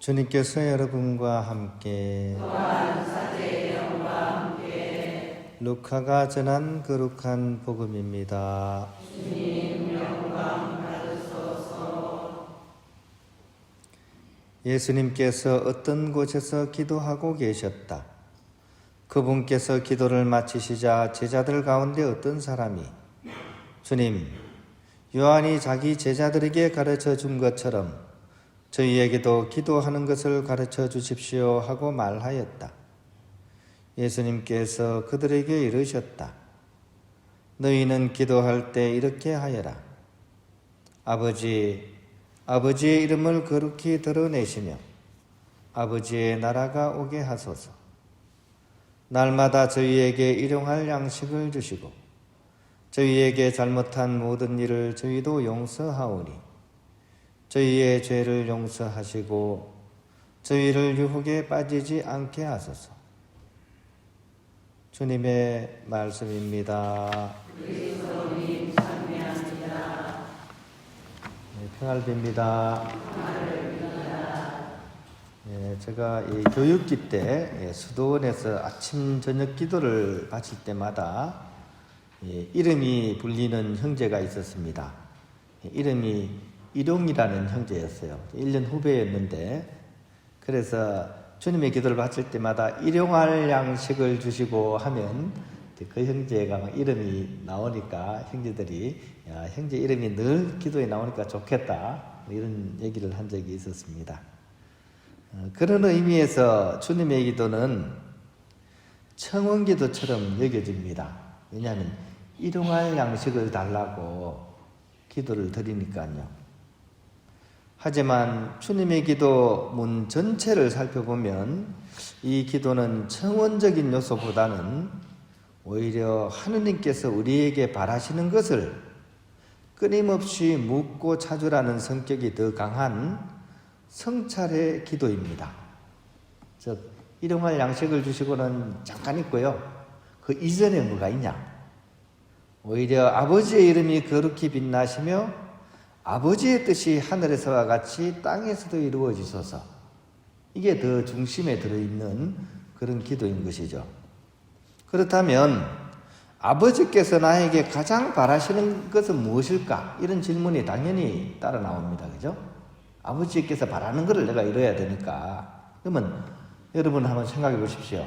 주님께서 여러분과 함께 또한 사제의 영과 함께 루카가 전한 거룩한 복음입니다. 주님 영광 받으소서. 예수님께서 어떤 곳에서 기도하고 계셨다. 그분께서 기도를 마치시자 제자들 가운데 어떤 사람이 주님, 요한이 자기 제자들에게 가르쳐 준 것처럼 저희에게도 기도하는 것을 가르쳐 주십시오 하고 말하였다. 예수님께서 그들에게 이르셨다. 너희는 기도할 때 이렇게 하여라. 아버지의 이름을 거룩히 드러내시며 아버지의 나라가 오게 하소서. 날마다 저희에게 일용할 양식을 주시고 저희에게 잘못한 모든 일을 저희도 용서하오니 저희의 죄를 용서하시고 저희를 유혹에 빠지지 않게 하소서. 주님의 말씀입니다. 그리스도님 찬미합니다. 평화를 빕니다. 제가 이 교육기 때 수도원에서 아침 저녁 기도를 바칠 때마다 이름이 불리는 형제가 있었습니다. 이름이 일용이라는 형제였어요. 1년 후배였는데, 그래서 주님의 기도를 바칠 때마다 일용할 양식을 주시고 하면 그 형제가 막 이름이 나오니까 형제들이 야, 형제 이름이 늘 기도에 나오니까 좋겠다, 이런 얘기를 한 적이 있었습니다. 그런 의미에서 주님의 기도는 청원기도처럼 여겨집니다. 왜냐하면 일용할 양식을 달라고 기도를 드리니까요. 하지만 주님의 기도문 전체를 살펴보면 이 기도는 청원적인 요소보다는 오히려 하느님께서 우리에게 바라시는 것을 끊임없이 묻고 찾으라는 성격이 더 강한 성찰의 기도입니다. 즉, 일용할 양식을 주시고는 잠깐 있고요. 그 이전에 뭐가 있냐? 오히려 아버지의 이름이 거룩히 빛나시며 아버지의 뜻이 하늘에서와 같이 땅에서도 이루어지소서. 이게 더 중심에 들어있는 그런 기도인 것이죠. 그렇다면 아버지께서 나에게 가장 바라시는 것은 무엇일까? 이런 질문이 당연히 따라 나옵니다. 그죠? 아버지께서 바라는 것을 내가 이뤄야 되니까. 그러면 여러분 한번 생각해 보십시오.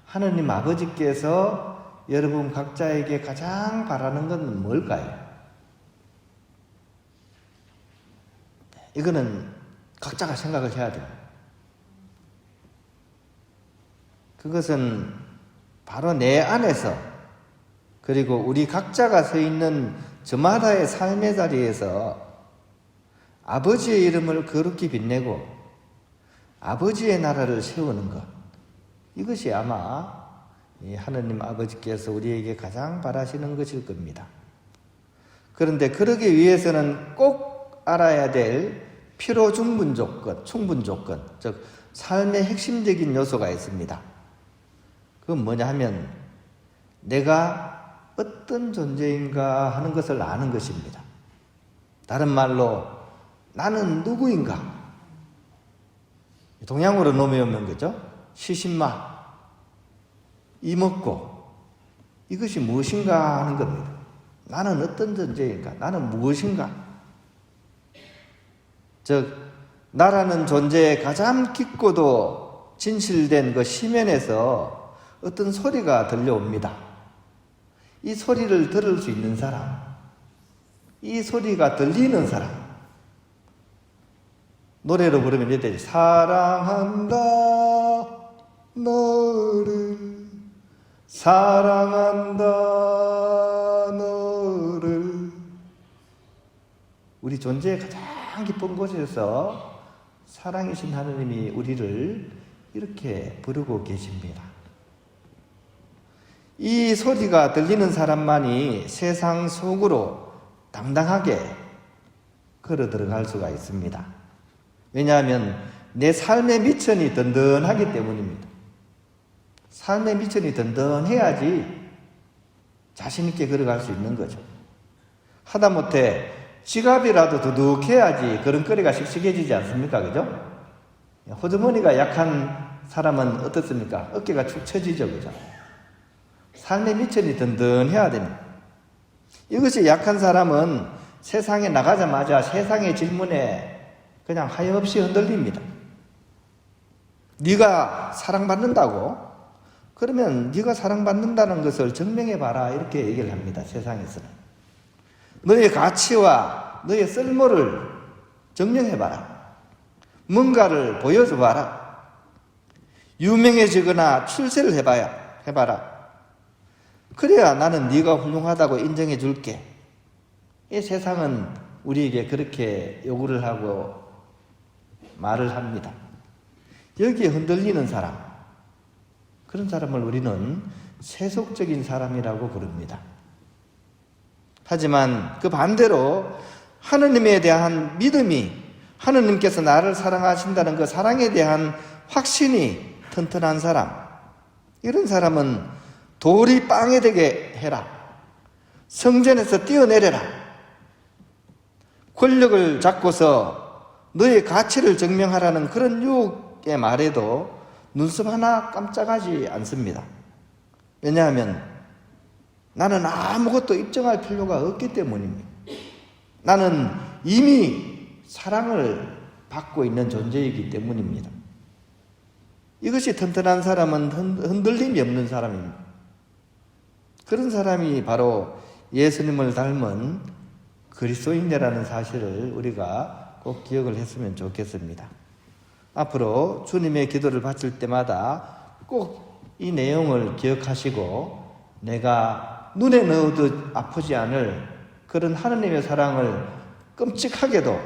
하느님 아버지께서 여러분 각자에게 가장 바라는 건 뭘까요? 이거는 각자가 생각을 해야 돼요. 그것은 바로 내 안에서, 그리고 우리 각자가 서 있는 저마다의 삶의 자리에서 아버지의 이름을 거룩히 빛내고 아버지의 나라를 세우는 것, 이것이 아마 하느님 아버지께서 우리에게 가장 바라시는 것일 겁니다. 그런데 그러기 위해서는 꼭 알아야 될 필요 충분 조건, 즉 삶의 핵심적인 요소가 있습니다. 그건 뭐냐 하면 내가 어떤 존재인가 하는 것을 아는 것입니다. 다른 말로 나는 누구인가? 동양으로 놓으면 거죠. 시신마, 이먹고, 이것이 무엇인가 하는 겁니다. 나는 어떤 존재인가? 나는 무엇인가? 즉, 나라는 존재의 가장 깊고도 진실된 그 심연에서 어떤 소리가 들려옵니다. 이 소리를 들을 수 있는 사람, 이 소리가 들리는 사람, 노래로 부르면 이렇게 사랑한다 너를, 사랑한다 너를. 우리 존재의 가장 깊은 곳에서 사랑이신 하느님이 우리를 이렇게 부르고 계십니다. 이 소리가 들리는 사람만이 세상 속으로 당당하게 걸어 들어갈 수가 있습니다. 왜냐하면 내 삶의 미천이 든든하기 때문입니다. 삶의 미천이 든든해야지 자신 있게 걸어갈 수 있는 거죠. 하다못해 지갑이라도 두둑해야지 걸음걸이가 씩씩해지지 않습니까? 그죠? 호주머니가 약한 사람은 어떻습니까? 어깨가 축 처지죠, 그죠? 삶의 미천이 든든해야 됩니다. 이것이 약한 사람은 세상에 나가자마자 세상의 질문에 그냥 하염없이 흔들립니다. 네가 사랑받는다고? 그러면 네가 사랑받는다는 것을 증명해봐라, 이렇게 얘기를 합니다, 세상에서는. 너의 가치와 너의 쓸모를 증명해봐라. 뭔가를 보여줘봐라. 유명해지거나 출세를 해봐라. 그래야 나는 네가 훌륭하다고 인정해 줄게. 이 세상은 우리에게 그렇게 요구를 하고 말을 합니다. 여기에 흔들리는 사람, 그런 사람을 우리는 세속적인 사람이라고 부릅니다. 하지만 그 반대로 하느님에 대한 믿음이, 하느님께서 나를 사랑하신다는 그 사랑에 대한 확신이 튼튼한 사람, 이런 사람은 돌이 빵이 되게 해라. 성전에서 뛰어내려라. 권력을 잡고서 너의 가치를 증명하라는 그런 유혹의 말에도 눈썹 하나 깜짝하지 않습니다. 왜냐하면 나는 아무것도 입증할 필요가 없기 때문입니다. 나는 이미 사랑을 받고 있는 존재이기 때문입니다. 이것이 튼튼한 사람은 흔들림이 없는 사람입니다. 그런 사람이 바로 예수님을 닮은 그리스도인이라는 사실을 우리가 꼭 기억을 했으면 좋겠습니다. 앞으로 주님의 기도를 바칠 때마다 꼭 이 내용을 기억하시고 내가 눈에 넣어도 아프지 않을 그런 하느님의 사랑을 끔찍하게도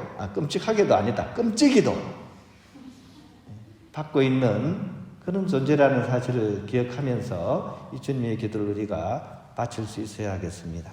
아니다, 끔찍이도 받고 있는 그런 존재라는 사실을 기억하면서 이 주님의 기도를 우리가 바칠 수 있어야 하겠습니다.